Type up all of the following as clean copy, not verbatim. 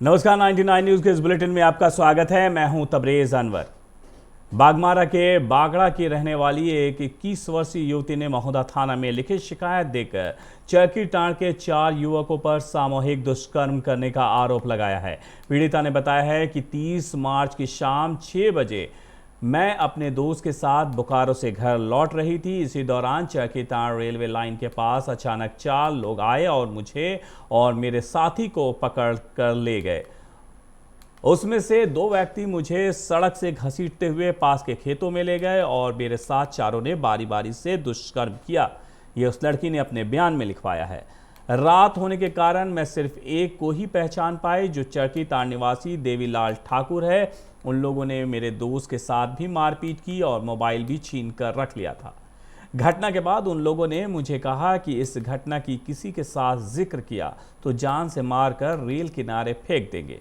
नमस्कार, 99 न्यूज़ के इस बुलेटिन में आपका स्वागत है। मैं हूं तबरेज अनवर। बागमारा के बागड़ा की रहने वाली एक 21 वर्षीय युवती ने महोदा थाना में लिखित शिकायत देकर चरखी टांड़ के 4 युवकों पर सामूहिक दुष्कर्म करने का आरोप लगाया है। पीड़िता ने बताया है कि 30 मार्च की शाम 6 बजे मैं अपने दोस्त के साथ बोकारो से घर लौट रही थी। इसी दौरान चरखीटांड़ रेलवे लाइन के पास अचानक 4 लोग आए और मुझे और मेरे साथी को पकड़ कर ले गए। उसमें से 2 व्यक्ति मुझे सड़क से घसीटते हुए पास के खेतों में ले गए और मेरे साथ चारों ने बारी बारी से दुष्कर्म किया। ये उस लड़की ने अपने बयान में लिखवाया है। रात होने के कारण मैं सिर्फ एक को ही पहचान पाई, जो चरखीटांड़ निवासी देवीलाल ठाकुर है। उन लोगों ने मेरे दोस्त के साथ भी मारपीट की और मोबाइल भी छीन कर रख लिया था। घटना के बाद उन लोगों ने मुझे कहा कि इस घटना की किसी के साथ जिक्र किया तो जान से मारकर रेल किनारे फेंक देंगे।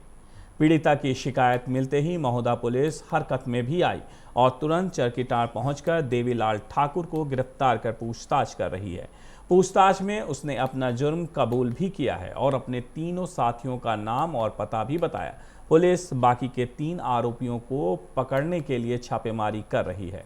पीड़िता की शिकायत मिलते ही महोदा पुलिस हरकत में भी आई और तुरंत चरखीटांड़ पहुंचकर देवीलाल ठाकुर को गिरफ्तार कर पूछताछ कर रही है। पूछताछ में उसने अपना जुर्म कबूल भी किया है और अपने तीनों साथियों का नाम और पता भी बताया। पुलिस बाकी के 3 आरोपियों को पकड़ने के लिए छापेमारी कर रही है।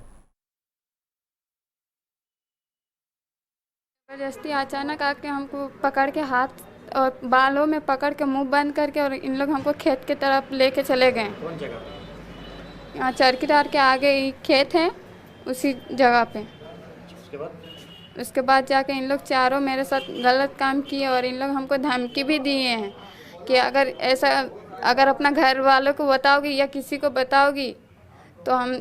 जबरदस्ती अचानक आके हमको पकड़ के हाथ और बालों में पकड़ के मुंह बंद करके और इन लोग हमको खेत की तरफ लेके चले गए। कौन जगह? यहाँ चरखीटांड़ के आगे ही खेत है, उसी जगह पे। उसके बाद जाके इन लोग चारों मेरे साथ गलत काम किए और इन लोग हमको धमकी भी दिए हैं कि अगर अपना घर वालों को बताओगी या किसी को बताओगी तो हम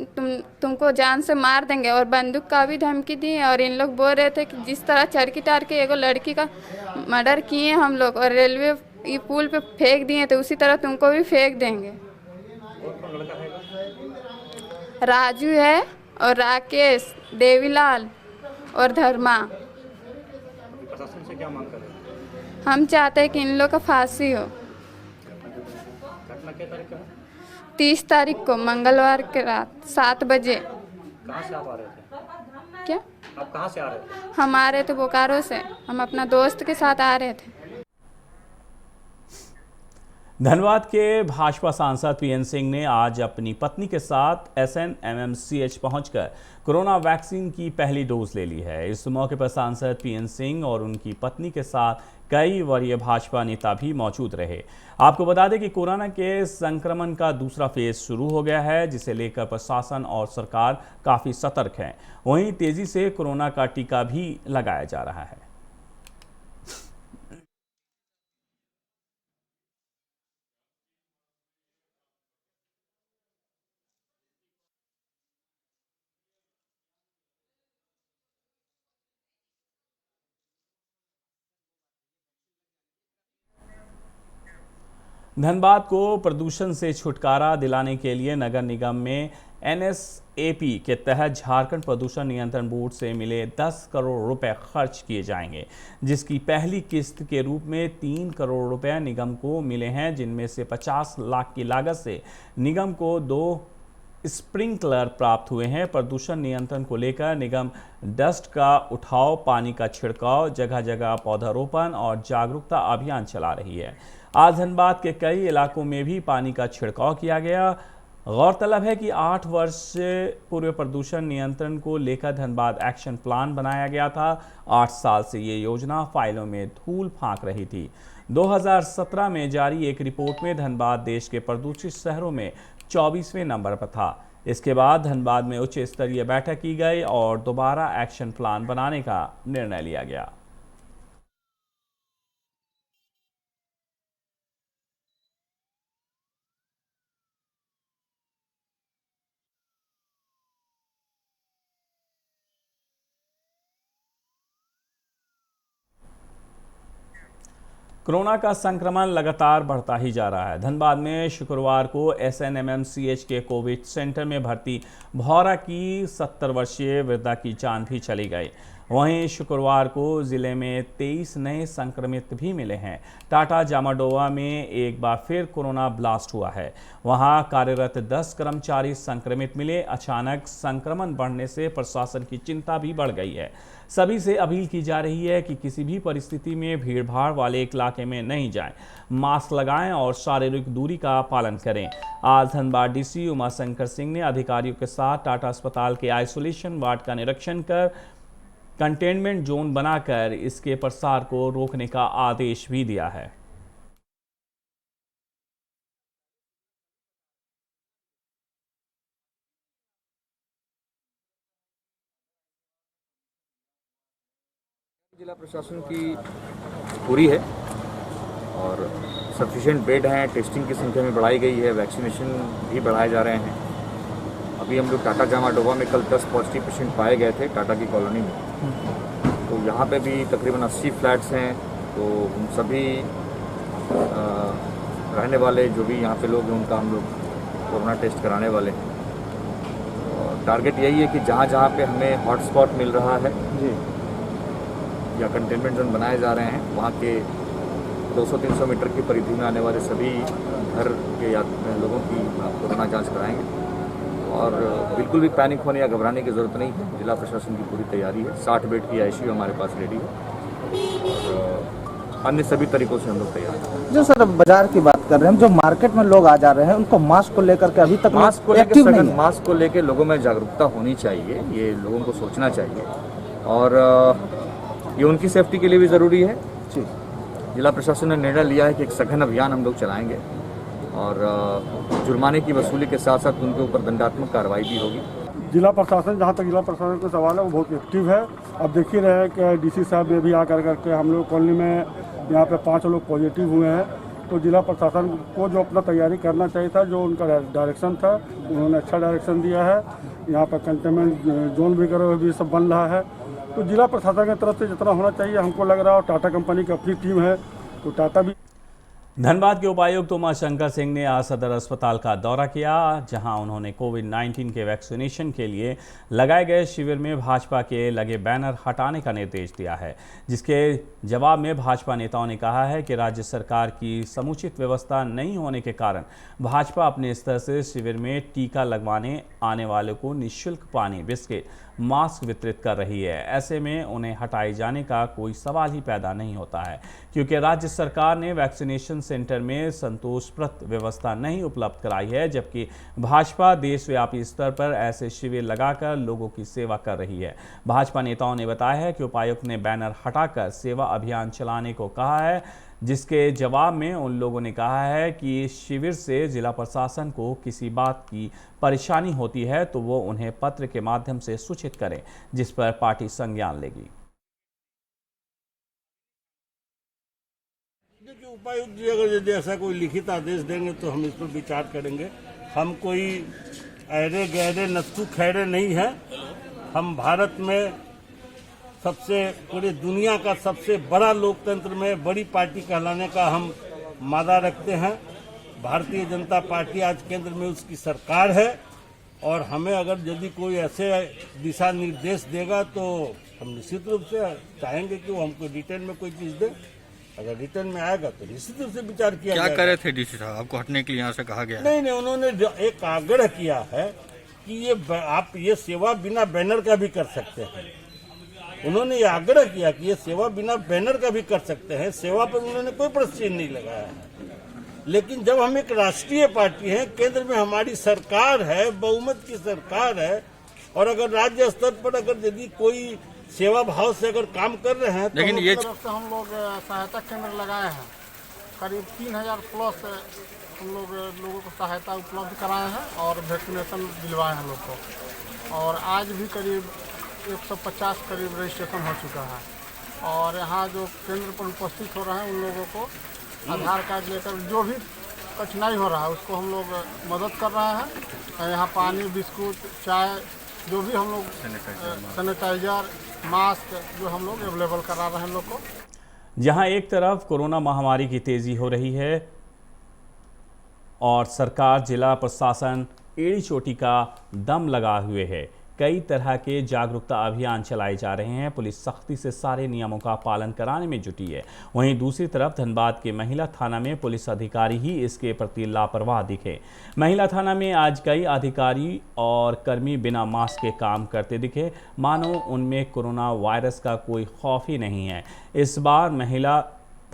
तुमको जान से मार देंगे, और बंदूक का भी धमकी दी है। और इन लोग बोल रहे थे कि जिस तरह चरखीटांड़ के एगो लड़की का मर्डर किए हम लोग और रेलवे ये पुल पे फेंक दिए, तो उसी तरह तुमको भी फेंक देंगे। कौन लड़का है? राजू है और राकेश, देवीलाल और धर्मा। प्रशासन से क्या मांग कर रहे हैं? हम चाहते हैं कि इन लोग का फांसी हो। घटना क्या तारीख का है? 30 तारीख को मंगलवार के रात 7 बजे। कहाँ से आप आ रहे थे? क्या? आप कहाँ से आ रहे थे? हम आ रहे थे बोकारो से, हम अपना दोस्त के साथ आ रहे थे। धनबाद के भाजपा सांसद पीएन सिंह ने आज अपनी पत्नी के साथ SNMMCH पहुंचकर कोरोना वैक्सीन की पहली डोज ले ली है। इस मौके पर सांसद पीएन सिंह और उनकी पत्नी के साथ कई वरीय भाजपा नेता भी मौजूद रहे। आपको बता दें कि कोरोना के संक्रमण का दूसरा फेज शुरू हो गया है, जिसे लेकर प्रशासन और सरकार काफ़ी सतर्क है। वहीं तेजी से कोरोना का टीका भी लगाया जा रहा है। धनबाद को प्रदूषण से छुटकारा दिलाने के लिए नगर निगम में NSAP के तहत झारखंड प्रदूषण नियंत्रण बोर्ड से मिले 10 करोड़ रुपए खर्च किए जाएंगे, जिसकी पहली किस्त के रूप में 3 करोड़ रुपए निगम को मिले हैं, जिनमें से 50 लाख की लागत से निगम को 2 स्प्रिंकलर प्राप्त हुए हैं। प्रदूषण नियंत्रण को लेकर निगम डस्ट का उठाव, पानी का छिड़काव, जगह जगह पौधारोपण और जागरूकता अभियान चला रही है। आज धनबाद के कई इलाकों में भी पानी का छिड़काव किया गया। गौरतलब है कि 8 वर्ष पूर्व प्रदूषण नियंत्रण को लेकर धनबाद एक्शन प्लान बनाया गया था। 8 साल से ये योजना फाइलों में धूल फांक रही थी। 2017 में जारी एक रिपोर्ट में धनबाद देश के प्रदूषित शहरों में 24वें नंबर पर था। इसके बाद धनबाद में उच्च स्तरीय बैठक की गई और दोबारा एक्शन प्लान बनाने का निर्णय लिया गया। कोरोना का संक्रमण लगातार बढ़ता ही जा रहा है। धनबाद में शुक्रवार को SNMMCH के कोविड सेंटर में भर्ती भौरा की 70 वर्षीय वृद्धा की जान भी चली गई। वहीं शुक्रवार को जिले में 23 नए संक्रमित भी मिले हैं। टाटा जामाडोवा में एक बार फिर कोरोना ब्लास्ट हुआ है। वहां कार्यरत 10 कर्मचारी संक्रमित मिले। अचानक संक्रमण बढ़ने से प्रशासन की चिंता भी बढ़ गई है। सभी से अपील की जा रही है कि किसी भी परिस्थिति में भीड़भाड़ वाले इलाके में नहीं जाएं, मास्क लगाएं और शारीरिक दूरी का पालन करें। आज धनबाद डीसी उमाशंकर सिंह ने अधिकारियों के साथ टाटा अस्पताल के आइसोलेशन वार्ड का निरीक्षण कर कंटेनमेंट जोन बनाकर इसके प्रसार को रोकने का आदेश भी दिया है। जिला प्रशासन की पूरी है और सफिशिएंट बेड हैं, टेस्टिंग की संख्या में बढ़ाई गई है, वैक्सीनेशन भी बढ़ाए जा रहे हैं। अभी हम लोग टाटा जामाडोवा में कल 10 पॉजिटिव पेशेंट पाए गए थे टाटा की कॉलोनी में, तो यहाँ पे भी तकरीबन 80 फ्लैट्स हैं। तो उन सभी रहने वाले जो भी यहाँ पे लोग हैं उनका हम लोग कोरोना टेस्ट कराने वाले हैं। और टारगेट यही है कि जहाँ जहाँ पे हमें हॉटस्पॉट मिल रहा है जी या कंटेनमेंट जोन बनाए जा रहे हैं, वहाँ के 200-300 मीटर की परिधि में आने वाले सभी घर के लोगों की कोरोना जांच कराएंगे। और बिल्कुल भी पैनिक होने या घबराने की ज़रूरत नहीं है। जिला प्रशासन की पूरी तैयारी है। 60 बेड की आईसीयू हमारे पास रेडी है और अन्य सभी तरीकों से हम लोग तैयार हैं। जो सर बाजार की बात कर रहे हैं, जो मार्केट में लोग आ जा रहे हैं, उनको मास्क को लेकर के अभी तक मास्क को लेकर लोगों में जागरूकता होनी चाहिए, ये लोगों को सोचना चाहिए और ये उनकी सेफ्टी के लिए भी ज़रूरी है। जिला प्रशासन ने निर्णय लिया है कि एक सघन अभियान हम लोग चलाएंगे और जुर्माने की वसूली के साथ साथ उनके ऊपर दंडात्मक कार्रवाई भी होगी। जिला प्रशासन, जहाँ तक जिला प्रशासन का सवाल है, वो बहुत एक्टिव है। अब देख ही रहे हैं कि डीसी साहब ने भी आकर करके हम लोग कॉलोनी में यहाँ पे 5 लोग पॉजिटिव हुए हैं। तो जिला प्रशासन को जो अपना तैयारी करना चाहिए था, जो उनका डायरेक्शन था, उन्होंने अच्छा डायरेक्शन दिया है। यहाँ पर कंटेनमेंट जोन भी करो भी सब बन रहा है। तो जिला प्रशासन की तरफ से जितना होना चाहिए हमको लग रहा है, और टाटा कंपनी की अपनी टीम है तो टाटा भी। धनबाद के उपायुक्त उमाशंकर सिंह ने आज सदर अस्पताल का दौरा किया, जहां उन्होंने कोविड-19 के वैक्सीनेशन के लिए लगाए गए शिविर में भाजपा के लगे बैनर हटाने का निर्देश दिया है, जिसके जवाब में भाजपा नेताओं ने कहा है कि राज्य सरकार की समुचित व्यवस्था नहीं होने के कारण भाजपा अपने स्तर से शिविर में टीका लगवाने आने वालों को निःशुल्क पानी, बिस्किट, मास्क वितरित कर रही है। ऐसे में उन्हें हटाए जाने का कोई सवाल ही पैदा नहीं होता है, क्योंकि राज्य सरकार ने वैक्सीनेशन सेंटर में संतोषप्रद व्यवस्था नहीं उपलब्ध कराई है, जबकि भाजपा देशव्यापी स्तर पर ऐसे शिविर लगाकर लोगों की सेवा कर रही है। भाजपा नेताओं ने बताया है कि उपायुक्त ने बैनर हटाकर सेवा अभियान चलाने को कहा है, जिसके जवाब में उन लोगों ने कहा है कि शिविर से जिला प्रशासन को किसी बात की परेशानी होती है तो वो उन्हें पत्र के माध्यम से सूचित करें, जिस पर पार्टी संज्ञान लेगी। देखिए, उपायुक्त जी अगर यदि ऐसा कोई लिखित आदेश देंगे तो हम इस पर विचार करेंगे। हम कोई अहरे गहरे नत्थु खैरे नहीं है। हम भारत में सबसे, पूरी दुनिया का सबसे बड़ा लोकतंत्र में बड़ी पार्टी कहलाने का हम मादा रखते हैं। भारतीय जनता पार्टी आज केंद्र में उसकी सरकार है और हमें अगर यदि कोई ऐसे दिशा निर्देश देगा तो हम निश्चित रूप से चाहेंगे कि वो हमको रिटर्न में कोई चीज़ दे। अगर रिटर्न में आएगा तो निश्चित रूप से विचार किया जाएगा। क्या करे थे डीसी साहब, आपको हटने के लिए यहाँ से कहा गया? नहीं, उन्होंने एक आग्रह किया है कि आप ये सेवा बिना बैनर का भी कर सकते हैं। उन्होंने ये आग्रह किया कि ये सेवा बिना बैनर का भी कर सकते हैं। सेवा पर उन्होंने कोई प्रतिबंध नहीं लगाया है। लेकिन जब हम एक राष्ट्रीय पार्टी हैं, केंद्र में हमारी सरकार है, बहुमत की सरकार है, और अगर राज्य स्तर पर अगर यदि कोई सेवा भाव से अगर काम कर रहे हैं, लेकिन ये तरफ से हम लोग सहायता केंद्र लगाए हैं। करीब 3000 प्लस हम लोगों को सहायता उपलब्ध कराए हैं और वैक्सीनेशन दिलवाए हैं लोग को। और आज भी करीब 150 करीब रजिस्ट्रेशन हो चुका है। और यहाँ जो केंद्र पर उपस्थित हो रहे हैं उन लोगों को आधार कार्ड लेकर जो भी कठिनाई हो रहा है उसको हम लोग मदद कर रहे हैं। यहाँ पानी, बिस्कुट, चाय, जो भी हम लोग सैनिटाइजर, मास्क जो हम लोग अवेलेबल करा रहे हैं लोग को। जहां एक तरफ कोरोना महामारी की तेजी हो रही है और सरकार, जिला प्रशासन एड़ी चोटी का दम लगा हुए है, कई तरह के जागरूकता अभियान चलाए जा रहे हैं। पुलिस सख्ती से सारे नियमों का पालन कराने में जुटी है। वहीं दूसरी तरफ धनबाद के महिला थाना में पुलिस अधिकारी ही इसके प्रति लापरवाह दिखे। महिला थाना में आज कई अधिकारी और कर्मी बिना मास्क के काम करते दिखे, मानो उनमें कोरोना वायरस का कोई खौफ ही नहीं है। इस बार महिला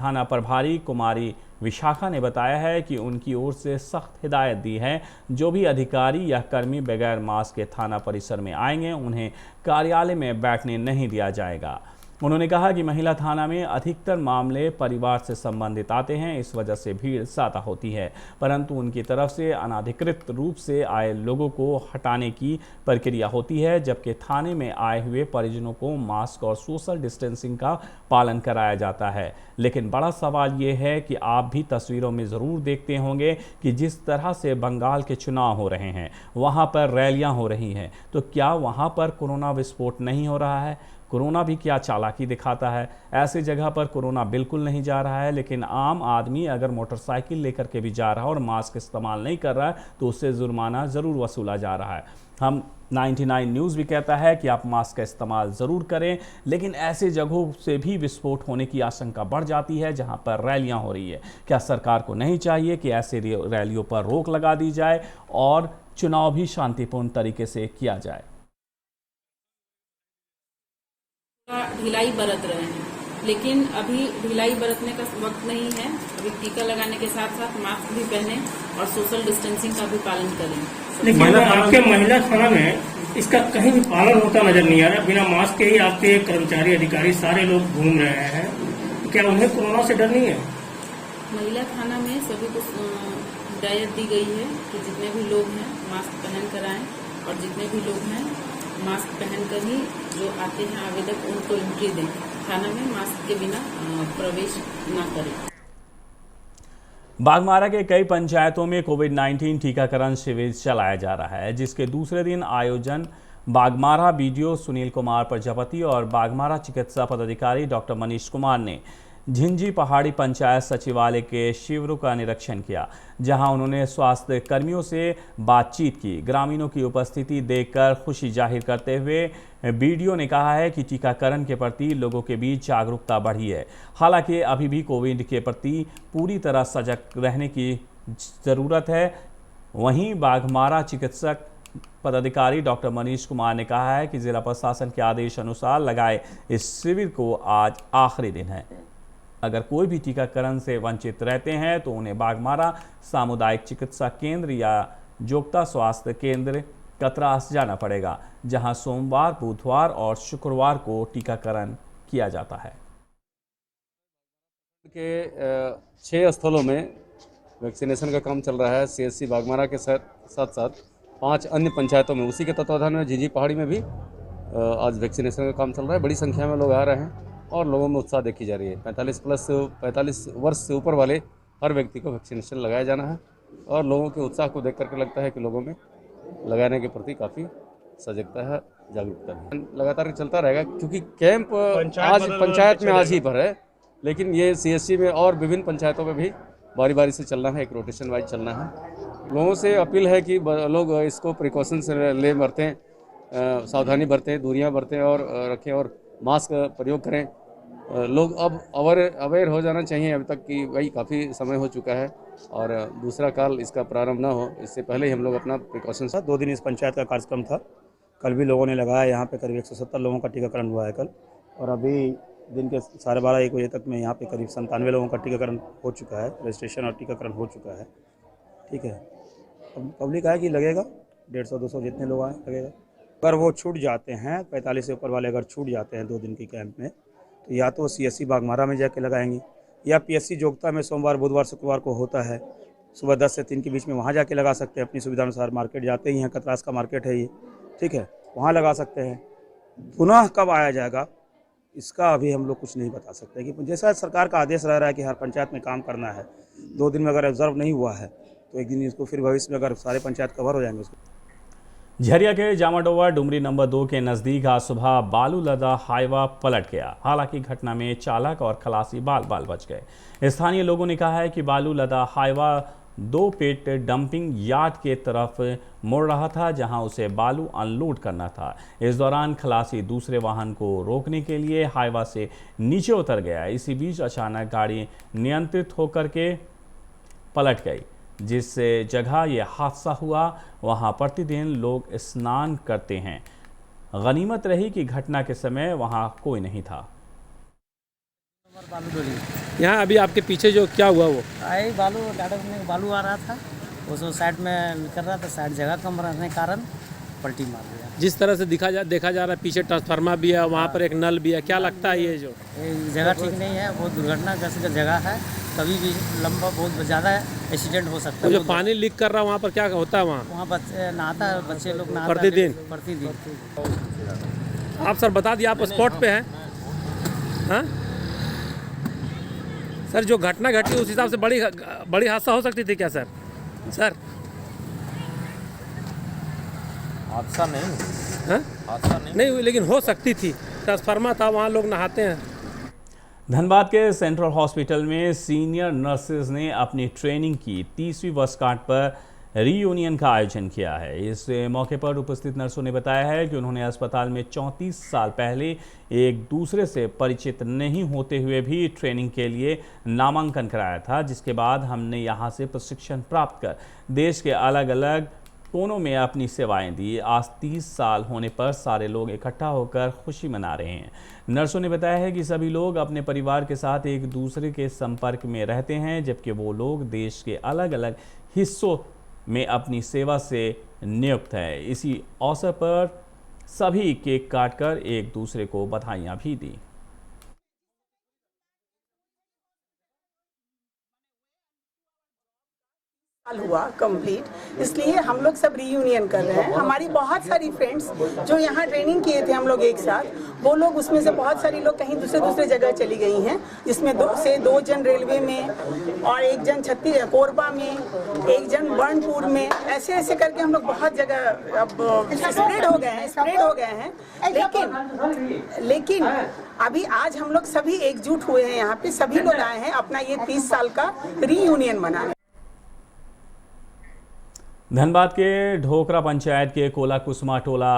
थाना प्रभारी कुमारी विशाखा ने बताया है कि उनकी ओर से सख्त हिदायत दी है, जो भी अधिकारी या कर्मी बगैर मास्क के थाना परिसर में आएंगे उन्हें कार्यालय में बैठने नहीं दिया जाएगा। उन्होंने कहा कि महिला थाना में अधिकतर मामले परिवार से संबंधित आते हैं, इस वजह से भीड़ ज़्यादा होती है, परंतु उनकी तरफ से अनाधिकृत रूप से आए लोगों को हटाने की प्रक्रिया होती है, जबकि थाने में आए हुए परिजनों को मास्क और सोशल डिस्टेंसिंग का पालन कराया जाता है। लेकिन बड़ा सवाल ये है कि आप भी तस्वीरों में ज़रूर देखते होंगे कि जिस तरह से बंगाल के चुनाव हो रहे हैं, वहाँ पर रैलियाँ हो रही हैं, तो क्या वहाँ पर कोरोना विस्फोट नहीं हो रहा है? कोरोना भी क्या चालाकी दिखाता है? ऐसी जगह पर कोरोना बिल्कुल नहीं जा रहा है, लेकिन आम आदमी अगर मोटरसाइकिल लेकर के भी जा रहा है और मास्क इस्तेमाल नहीं कर रहा है तो उससे जुर्माना ज़रूर वसूला जा रहा है। हम 99 न्यूज़ भी कहता है कि आप मास्क का इस्तेमाल ज़रूर करें, लेकिन ऐसे जगहों से भी विस्फोट होने की आशंका बढ़ जाती है जहां पर रैलियां हो रही है। क्या सरकार को नहीं चाहिए कि ऐसे रैलियों पर रोक लगा दी जाए और चुनाव भी शांतिपूर्ण तरीके से किया जाए? ढिलाई बरत रहे हैं, लेकिन अभी ढिलाई बरतने का वक्त नहीं है। अभी टीका लगाने के साथ साथ मास्क भी पहने और सोशल डिस्टेंसिंग का भी पालन करें। लेकिन आपके महिला थाना में इसका कहीं भी पालन होता नजर नहीं आ रहा। बिना मास्क के ही आपके कर्मचारी अधिकारी सारे लोग घूम रहे हैं, क्या उन्हें कोरोना से डर नहीं है? महिला थाना में सभी को हिदायत दी गई है कि जितने भी लोग हैं मास्क पहन कर आएं, और जितने भी लोग हैं मास्क पहनकर ही जो आते हैं आवेदक उनको एंट्री दें। थाना में मास्क के बिना प्रवेश न करें। बागमारा के कई पंचायतों में कोविड-19 टीकाकरण शिविर चलाया जा रहा है, जिसके दूसरे दिन आयोजन बागमारा बीडीओ सुनील कुमार प्रजापति और बागमारा चिकित्सा पदाधिकारी डॉक्टर मनीष कुमार ने झिंझी पहाड़ी पंचायत सचिवालय के शिविरों का निरीक्षण किया, जहां उन्होंने स्वास्थ्य कर्मियों से बातचीत की। ग्रामीणों की उपस्थिति देखकर खुशी जाहिर करते हुए बीडीओ ने कहा है कि टीकाकरण के प्रति लोगों के बीच जागरूकता बढ़ी है। हालांकि अभी भी कोविड के प्रति पूरी तरह सजग रहने की ज़रूरत है। वहीं बागमारा चिकित्सक पदाधिकारी डॉक्टर मनीष कुमार ने कहा है कि जिला प्रशासन के आदेश अनुसार लगाए इस शिविर को आज आखिरी दिन है। अगर कोई भी टीकाकरण से वंचित रहते हैं तो उन्हें बागमारा सामुदायिक चिकित्सा केंद्र या जोगता स्वास्थ्य केंद्र कतरास जाना पड़ेगा, जहां सोमवार, बुधवार और शुक्रवार को टीकाकरण किया जाता है। के 6 स्थलों में वैक्सीनेशन का काम चल रहा है। CSC बागमारा के साथ साथ 5 अन्य पंचायतों में, उसी के तत्वाधान में झिंझी पहाड़ी में भी आज वैक्सीनेशन का काम चल रहा है। बड़ी संख्या में लोग आ रहे हैं और लोगों में उत्साह देखी जा रही है। 45 वर्ष से ऊपर वाले हर व्यक्ति को वैक्सीनेशन लगाया जाना है और लोगों के उत्साह को देख करके लगता है कि लोगों में लगाने के प्रति काफ़ी सजगता है, जागरूकता है। लगातार चलता रहेगा क्योंकि कैंप आज पंचायत में आज ही पर है, लेकिन ये CSC में और विभिन्न पंचायतों में भी बारी बारी से चलना है, एक रोटेशन वाइज चलना है। लोगों से अपील है कि लोग इसको प्रिकॉशंस ले बरतें, सावधानी बरतें, दूरियां बरतें और रखें और मास्क प्रयोग करें। लोग अब अवेयर हो जाना चाहिए। अभी तक कि भाई काफ़ी समय हो चुका है और दूसरा काल इसका प्रारंभ ना हो, इससे पहले ही हम लोग अपना प्रिकॉशंस। 2 दिन इस पंचायत का कार्यक्रम था। कल भी लोगों ने लगाया। यहाँ पे करीब 170 लोगों का टीकाकरण हुआ है कल, और अभी दिन के 12:30-1 बजे तक में यहाँ पे करीब 97 लोगों का टीकाकरण हो चुका है। रजिस्ट्रेशन और टीकाकरण हो चुका है। ठीक है, अब पब्लिक आए कि लगेगा 150-200 जितने लोग आए लगेगा। अगर वो छूट जाते हैं, 45 से ऊपर वाले अगर छूट जाते हैं 2 दिन के कैंप में, तो या तो CSC बागमारा में जाके लगाएंगे या PSC जोगता में सोमवार, बुधवार, शुक्रवार को होता है, सुबह 10 से 3 के बीच में वहाँ जाके लगा सकते हैं। अपनी सुविधा अनुसार मार्केट जाते ही हैं, कतरास का मार्केट है ये, ठीक है, वहाँ लगा सकते हैं। पुनः कब आया जाएगा इसका अभी हम लोग कुछ नहीं बता सकते, कि जैसा सरकार का आदेश रह रहा है कि हर पंचायत में काम करना है। 2 दिन में अगर ऑब्जर्व नहीं हुआ है तो एक दिन इसको फिर भविष्य में अगर सारे पंचायत कवर हो जाएंगे उसको। झरिया के जामाडोवा डुमरी नंबर 2 के नज़दीक आज सुबह बालू लदा हाईवा पलट गया। हालांकि घटना में चालक और खलासी बाल बाल बच गए। स्थानीय लोगों ने कहा है कि बालू लदा हाईवा 2 पेट डंपिंग यार्ड के तरफ मुड़ रहा था, जहां उसे बालू अनलोड करना था। इस दौरान खलासी दूसरे वाहन को रोकने के लिए हाईवा से नीचे उतर गया। इसी बीच अचानक गाड़ी नियंत्रित होकर के पलट गई। जिस जगह ये हादसा हुआ वहां प्रतिदिन लोग स्नान करते हैं। गनीमत रही कि घटना के समय वहां कोई नहीं था। यहाँ अभी आपके पीछे जो क्या हुआ वो आई बालू टाटा कंपनी का बालू आ रहा था, उसको साइड में निकल रहा था, साइड जगह कम रहने के कारण पलटी मार दिया। जिस तरह से देखा जा रहा है पीछे ट्रांसफार्मर भी है, वहाँ पर एक नल भी है, क्या लगता है ये जो जगह ठीक नहीं है, बहुत दुर्घटनाग्रस्त जगह है, कभी भी लंबा बहुत ज़्यादा एक्सीडेंट हो सकता है। जो पानी लीक कर रहा है वहाँ पर क्या होता है? वहाँ बच्चे नहाता है, बच्चे लोग नहाते प्रतिदिन। आप सर बता दिए आप स्पॉट पे हैं। हाँ सर, जो घटना घटी उस हिसाब से बड़ी हादसा हो सकती थी क्या सर? सर हादसा नहीं, हादसा नहीं हुई, लेकिन हो सकती थी। ट्रांसफार्मर था, वहाँ लोग नहाते हैं। धनबाद के सेंट्रल हॉस्पिटल में सीनियर नर्सेज ने अपनी ट्रेनिंग की 30वीं वर्षगांठ पर रीयूनियन का आयोजन किया है। इस मौके पर उपस्थित नर्सों ने बताया है कि उन्होंने अस्पताल में 34 साल पहले एक दूसरे से परिचित नहीं होते हुए भी ट्रेनिंग के लिए नामांकन कराया था, जिसके बाद हमने यहां से प्रशिक्षण प्राप्त कर देश के अलग अलग कोनों में अपनी सेवाएं दी। आज 30 साल होने पर सारे लोग इकट्ठा होकर खुशी मना रहे हैं। नर्सों ने बताया है कि सभी लोग अपने परिवार के साथ एक दूसरे के संपर्क में रहते हैं, जबकि वो लोग देश के अलग अलग हिस्सों में अपनी सेवा से नियुक्त है। इसी अवसर पर सभी केक काटकर एक दूसरे को बधाइयां भी दी। हुआ कंप्लीट, इसलिए हम लोग सब रीयूनियन कर रहे हैं। हमारी बहुत सारी फ्रेंड्स जो यहाँ ट्रेनिंग किए थे हम लोग एक साथ, वो लोग उसमें से बहुत सारी लोग कहीं दूसरे जगह चली गई हैं, जिसमें 2 जन रेलवे में और 1 जन कोरबा में, 1 जन बर्नपुर में, ऐसे करके हम लोग बहुत जगह अब स्प्रेड हो गए हैं। लेकिन अभी आज हम लोग सभी एकजुट हुए हैं, यहाँ पे सभी लोग आए हैं अपना ये 30 साल का रीयूनियन मनाने। धनबाद के ढोकरा पंचायत के कोला कुसमा टोला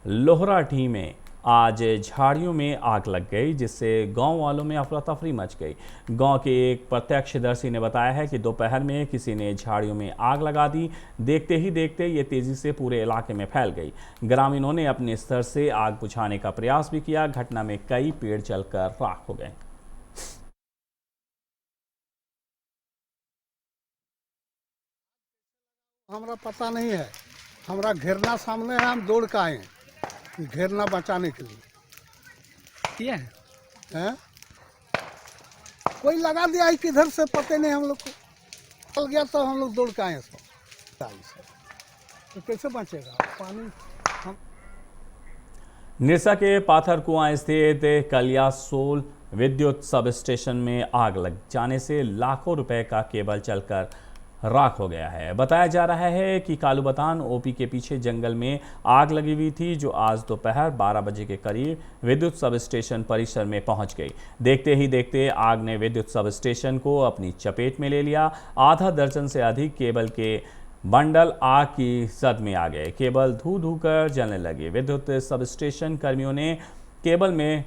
लोहराठी में आज झाड़ियों में आग लग गई, जिससे गांव वालों में अफरा तफरी मच गई। गांव के एक प्रत्यक्षदर्शी ने बताया है कि दोपहर में किसी ने झाड़ियों में आग लगा दी। देखते ही देखते ये तेजी से पूरे इलाके में फैल गई। ग्रामीणों ने अपने स्तर से आग बुझाने का प्रयास भी किया। घटना में कई पेड़ जलकर राख हो गए। हमारा पता नहीं है, हमारा घेरना सामने है, हम दौड़ के आए हैं घेरना बचाने के लिए। हैं? कोई लगा दिया है किधर से पता नहीं, हम लोग को चल गया तो हम लोग दौड़ के आए सब। तो कैसे बचेगा पानी? निरसा के पाथर कुआं स्थित कलियासोल विद्युत सब स्टेशन में आग लग जाने से लाखों रुपए का केबल चलकर राख हो गया है। बताया जा रहा है कि कालूबतान ओपी के पीछे जंगल में आग लगी हुई थी, जो आज दोपहर 12 बजे के करीब विद्युत सब स्टेशन परिसर में पहुंच गई। देखते ही देखते आग ने विद्युत सब स्टेशन को अपनी चपेट में ले लिया। आधा दर्जन से अधिक केबल के बंडल आग की जद में आ गए। केबल धू कर जलने लगे। विद्युत सब स्टेशन कर्मियों ने केबल में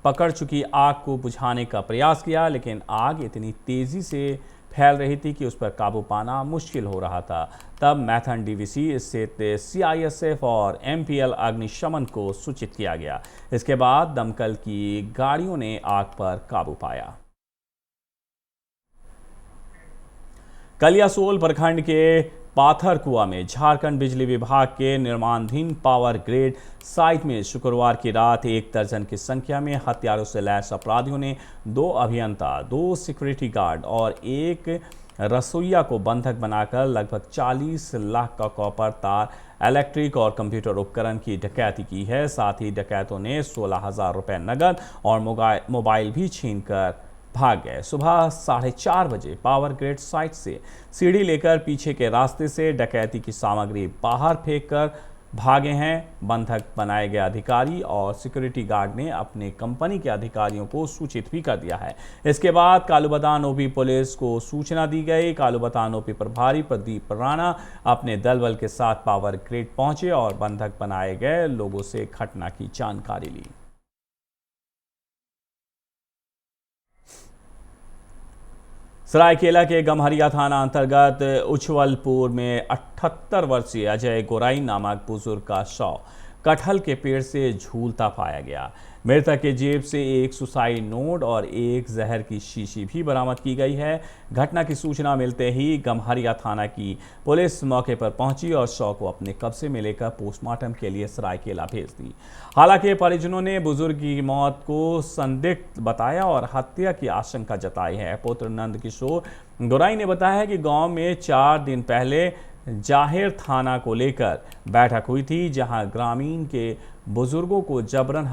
पकड़ चुकी आग को बुझाने का प्रयास किया, लेकिन आग इतनी तेजी से फैल रही थी कि उस पर काबू पाना मुश्किल हो रहा था। तब मैथन डीवीसी स्थित सीआईएसएफ और एमपीएल अग्निशमन को सूचित किया गया। इसके बाद दमकल की गाड़ियों ने आग पर काबू पाया। कलियासोल प्रखंड के पाथर कुआ में झारखंड बिजली विभाग के निर्माणाधीन पावर ग्रेड साइट में शुक्रवार की रात 1 दर्जन की संख्या में हथियारों से लैस अपराधियों ने 2 अभियंता, 2 सिक्योरिटी गार्ड और 1 रसोइया को बंधक बनाकर लगभग 40 लाख का कॉपर तार, इलेक्ट्रिक और कंप्यूटर उपकरण की डकैती की है। साथ ही डकैतों ने 16,000 रुपए नगद और मोबाइल भी छीनकर भाग गए। सुबह 4:30 बजे पावर ग्रिड साइट से सीढ़ी लेकर पीछे के रास्ते से डकैती की सामग्री बाहर फेंककर भागे हैं। बंधक बनाए गए अधिकारी और सिक्योरिटी गार्ड ने अपने कंपनी के अधिकारियों को सूचित भी कर दिया है। इसके बाद कालूबदान ओपी पुलिस को सूचना दी गई। कालूबदान ओपी प्रभारी प्रदीप राणा अपने दल बल के साथ पावर ग्रिड पहुंचे और बंधक बनाए गए लोगों से घटना की जानकारी ली। सरायकेला के गम्हरिया थाना अंतर्गत उछवलपुर में 78 वर्षीय अजय गोराई नामक बुजुर्ग का शव कटहल के पेड़ से झूलता पाया गया। मृतक के जेब से एक सुसाइड नोट और एक जहर की शीशी भी बरामद की गई है। घटना की सूचना मिलते ही गम्हरिया थाना की पुलिस मौके पर पहुंची और शव को अपने कब्जे में लेकर पोस्टमार्टम के लिए सरायकेला भेज दी। हालांकि परिजनों ने बुजुर्ग की मौत को संदिग्ध बताया और हत्या की आशंका जताई है। पुत्र नंद किशोर गोराई ने बताया कि गांव में 4 दिन पहले जाहिर थाना को लेकर बैठक हुई थी, जहां ग्रामीण के बुजुर्गों को जबरन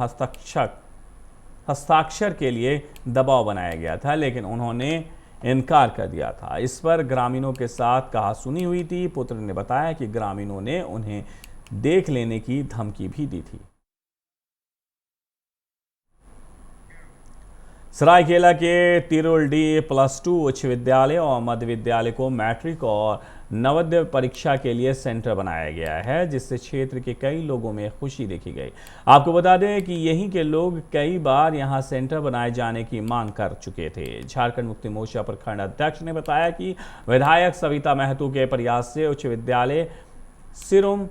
हस्ताक्षर के लिए दबाव बनाया गया था, लेकिन उन्होंने इनकार कर दिया था। इस पर ग्रामीणों के साथ कहासुनी हुई थी। पुत्र ने बताया कि ग्रामीणों ने उन्हें देख लेने की धमकी भी दी थी। सरायकेला के तिरुलडी +2 उच्च विद्यालय और मध्य विद्यालय को मैट्रिक और नवोदय परीक्षा के लिए सेंटर बनाया गया है, जिससे क्षेत्र के कई लोगों में खुशी देखी गई। आपको बता दें कि यहीं के लोग कई बार यहां सेंटर बनाए जाने की मांग कर चुके थे। झारखंड मुक्ति मोर्चा प्रखंड अध्यक्ष ने बताया कि विधायक सविता महतो के प्रयास से उच्च विद्यालय सिरुम,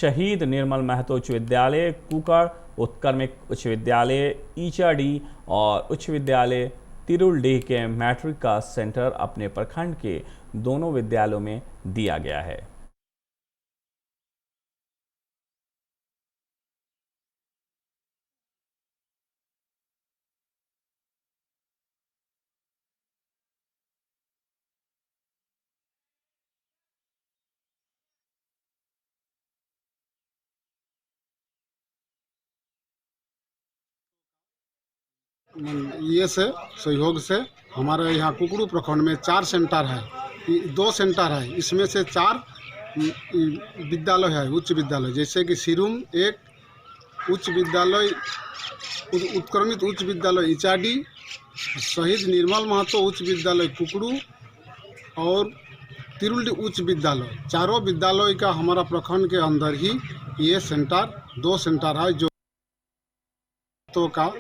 शहीद निर्मल महतो उच्च विद्यालय कुकर, उत्क्रमिक उच्च विद्यालय ईचाडी और उच्च विद्यालय तिरुलडी के मैट्रिक का सेंटर अपने प्रखंड के दोनों विद्यालयों में दिया गया है। ये से सहयोग से हमारे यहाँ कुकड़ू प्रखंड में 4 सेंटर है, 2 सेंटर है, इसमें से 4 विद्यालय है, उच्च विद्यालय, जैसे कि सिरुम एक उच्च विद्यालय, उत्क्रमित उच्च विद्यालय इचाडी, शहीद निर्मल महतो उच्च विद्यालय कुकड़ू और तिरुलडी उच्च विद्यालय। चारों विद्यालय का हमारा प्रखंड के अंदर ही ये सेंटर 2 सेंटर है जो तो का।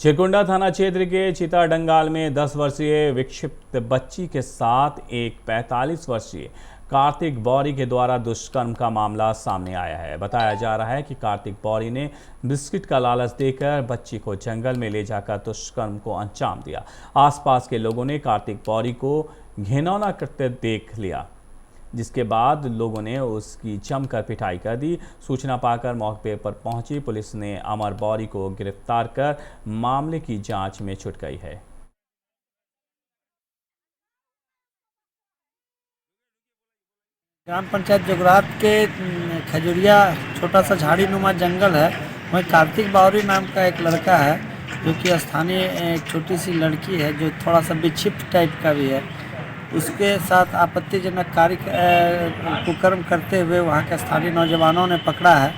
चिरकुंडा थाना क्षेत्र के चिताडंगाल में 10 वर्षीय विक्षिप्त बच्ची के साथ एक 45 वर्षीय कार्तिक बौरी के द्वारा दुष्कर्म का मामला सामने आया है। बताया जा रहा है कि कार्तिक बौरी ने बिस्किट का लालच देकर बच्ची को जंगल में ले जाकर दुष्कर्म को अंजाम दिया। आसपास के लोगों ने कार्तिक बौरी को घिनौना करते देख लिया, जिसके बाद लोगों ने उसकी जमकर पिटाई कर दी। सूचना पाकर मौके पर पहुंची पुलिस ने अमर बौरी को गिरफ्तार कर मामले की जांच में जुट गई है। ग्राम पंचायत जोगरात के खजुरिया छोटा सा झाड़ी नुमा जंगल है, वहीं कार्तिक बावरी नाम का एक लड़का है जो कि स्थानीय एक छोटी सी लड़की है जो थोड़ा सा विक्षिप्त टाइप का भी है। उसके साथ आपत्तिजनक कार्य कुकर्म करते हुए वहाँ के स्थानीय नौजवानों ने पकड़ा है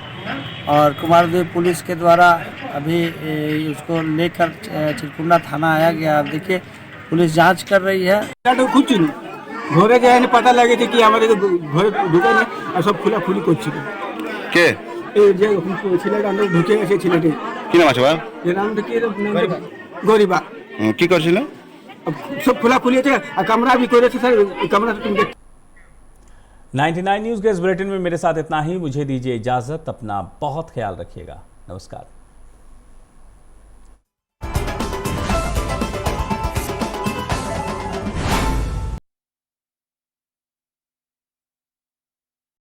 और कुमारदेव पुलिस के द्वारा अभी उसको लेकर चिरकुंडा थाना आया गया। अब देखिए पुलिस जांच कर रही है। कुछ घरे गए पता लगे कि हमारे घर ढुके और सब खुला खुली করছিল কে এই যে ছেলেটা আমরা ঢুকে গেছে ছেলেটি কি নাম আছে বাবা এর নাম কি গরিবা কি করছিল सब खुला खुली थे और कमरा भी करे थे सर कमरा तुम 99 न्यूज़ के इस बुलेटिन में मेरे साथ इतना ही। मुझे दीजिए इजाजत। अपना बहुत ख्याल रखिएगा। नमस्कार।